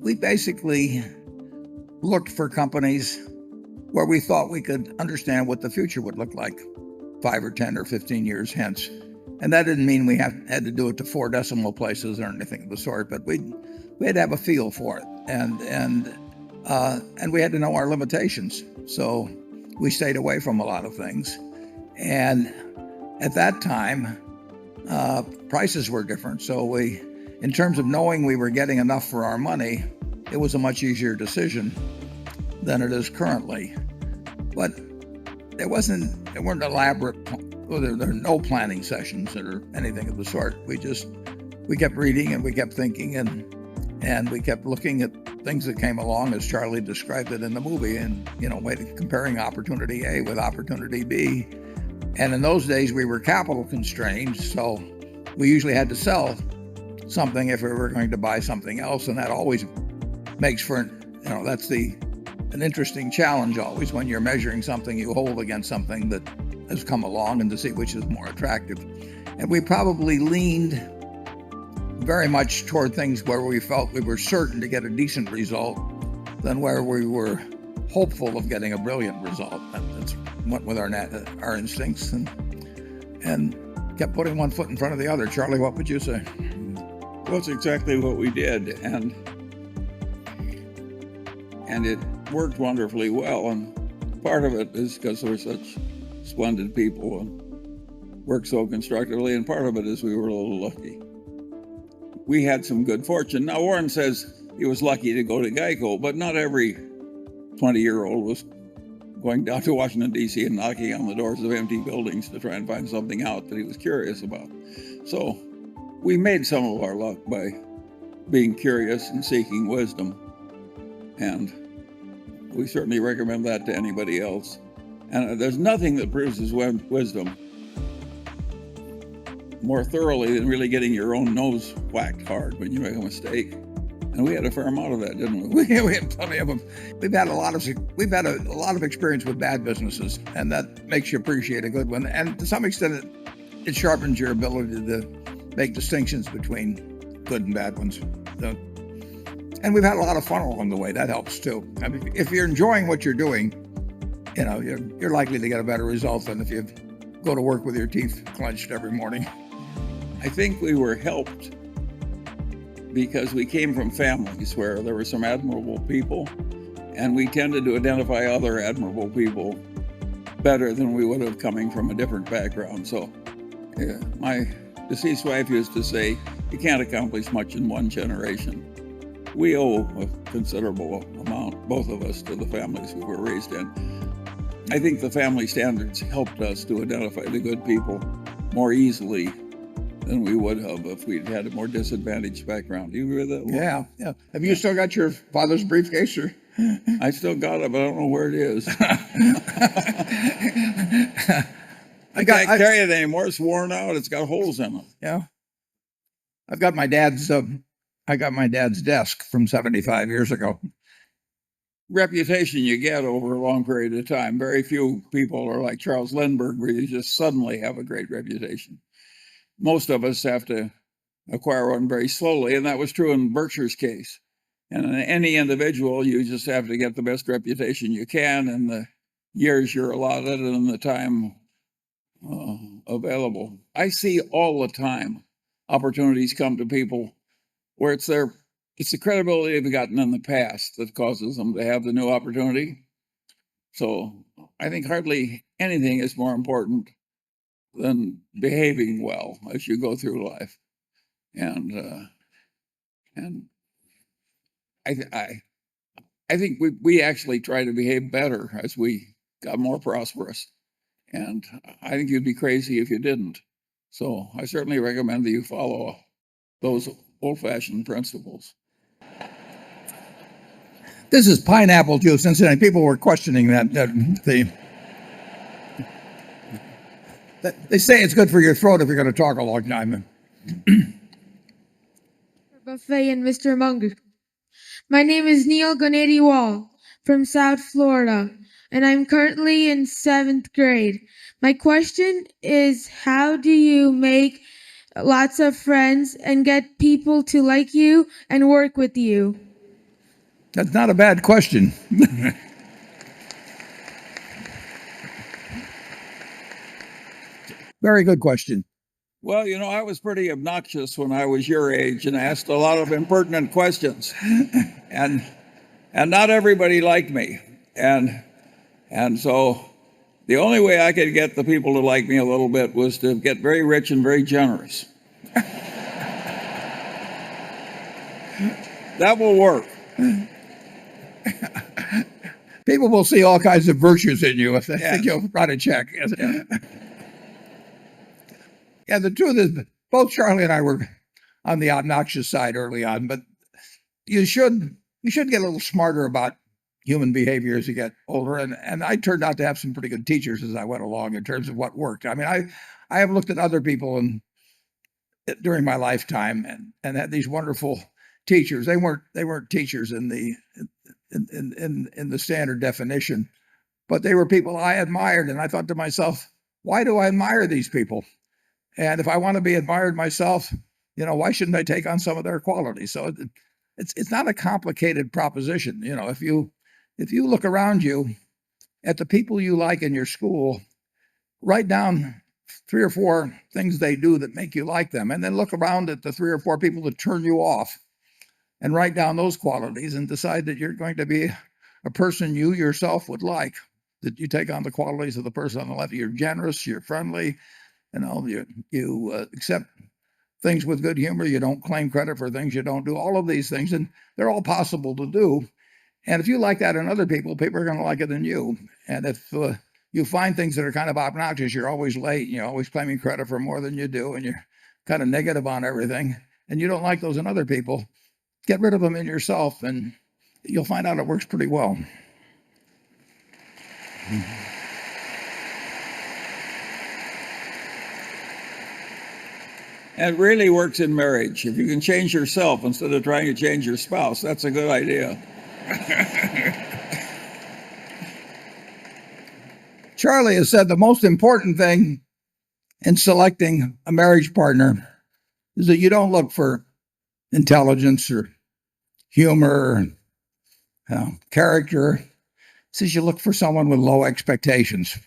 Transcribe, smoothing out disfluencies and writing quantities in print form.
we basically looked for companies where we thought we could understand what the future would look like 5 or 10 or 15 years hence. And that didn't mean we had to do it to 4 decimal places or anything of the sort, but we had to have a feel for it, and we had to know our limitations. So we stayed away from a lot of things. And at that time, prices were different. So in terms of knowing we were getting enough for our money, it was a much easier decision than it is currently. But there weren't elaborate, there are no planning sessions or anything of the sort. We kept reading and we kept thinking and we kept looking at things that came along, as Charlie described it in the movie, and comparing opportunity A with opportunity B. And in those days we were capital constrained, so we usually had to sell something if we were going to buy something else, and that always makes for that's an interesting challenge always when you're measuring something you hold against something that has come along and to see which is more attractive. And we probably leaned very much toward things where we felt we were certain to get a decent result than where we were hopeful of getting a brilliant result. That's went with our instincts and kept putting one foot in front of the other. Charlie, what would you say? Well, that's exactly what we did, and it worked wonderfully well. And part of it is because we're such splendid people and work so constructively, and part of it is we were a little lucky. We had some good fortune. Now, Warren says he was lucky to go to Geico, but not every 20-year-old was going down to Washington, D.C. and knocking on the doors of empty buildings to try and find something out that he was curious about. So we made some of our luck by being curious and seeking wisdom. And we certainly recommend that to anybody else. And there's nothing that proves his wisdom more thoroughly than really getting your own nose whacked hard when you make a mistake. And we had a fair amount of that, didn't we? We have plenty of them. We've had a lot of experience with bad businesses, and that makes you appreciate a good one. And to some extent, it sharpens your ability to make distinctions between good and bad ones. And we've had a lot of fun along the way. That helps too. I mean, if you're enjoying what you're doing, you're likely to get a better result than if you go to work with your teeth clenched every morning. I think we were helped because we came from families where there were some admirable people, and we tended to identify other admirable people better than we would have coming from a different background. So my deceased wife used to say, you can't accomplish much in one generation. We owe a considerable amount, both of us, to the families we were raised in. I think the family standards helped us to identify the good people more easily than we would have if we'd had a more disadvantaged background. Do you agree with that? Yeah. Have you still got your father's briefcase? Or? I still got it, but I don't know where it is. I can't carry it anymore. It's worn out. It's got holes in it. Yeah. I got my dad's desk from 75 years ago. Reputation you get over a long period of time. Very few people are like Charles Lindbergh, where you just suddenly have a great reputation. Most of us have to acquire one very slowly, and that was true in Berkshire's case. And in any individual, you just have to get the best reputation you can in the years you're allotted and the time available. I see all the time opportunities come to people where it's the credibility they've gotten in the past that causes them to have the new opportunity. So I think hardly anything is more important than behaving well as you go through life. And I think we actually try to behave better as we got more prosperous. And I think you'd be crazy if you didn't. So I certainly recommend that you follow those old-fashioned principles. This is pineapple juice, incidentally. People were questioning that. They say it's good for your throat if you're going to talk a long time. Buffett and Mr. Munger. My name is Neil Gonetti Wall from South Florida, and I'm currently in 7th grade. My question is, how do you make lots of friends and get people to like you and work with you? That's not a bad question. Very good question. Well, I was pretty obnoxious when I was your age and asked a lot of impertinent questions. and not everybody liked me. And so the only way I could get the people to like me a little bit was to get very rich and very generous. That will work. People will see all kinds of virtues in you if they think you'll write a check. Yeah, the truth is, both Charlie and I were on the obnoxious side early on, but you should get a little smarter about human behavior as you get older. And I turned out to have some pretty good teachers as I went along in terms of what worked. I mean, I have looked at other people during my lifetime and had these wonderful teachers. They weren't teachers in the standard definition, but they were people I admired. And I thought to myself, why do I admire these people? And if I want to be admired myself, why shouldn't I take on some of their qualities? So it's not a complicated proposition. If you look around you at the people you like in your school, write down 3 or 4 things they do that make you like them, and then look around at the 3 or 4 people that turn you off and write down those qualities and decide that you're going to be a person you yourself would like, that you take on the qualities of the person on the left. You're generous, you're friendly, you accept things with good humor, you don't claim credit for things you don't do, all of these things, and they're all possible to do. And if you like that in other people, people are going to like it in you. And if you find things that are kind of obnoxious, you're always late, you're always claiming credit for more than you do, and you're kind of negative on everything, and you don't like those in other people, get rid of them in yourself, and you'll find out it works pretty well. And it really works in marriage. If you can change yourself instead of trying to change your spouse, that's a good idea. Charlie has said the most important thing in selecting a marriage partner is that you don't look for intelligence or humor or character. He says you look for someone with low expectations.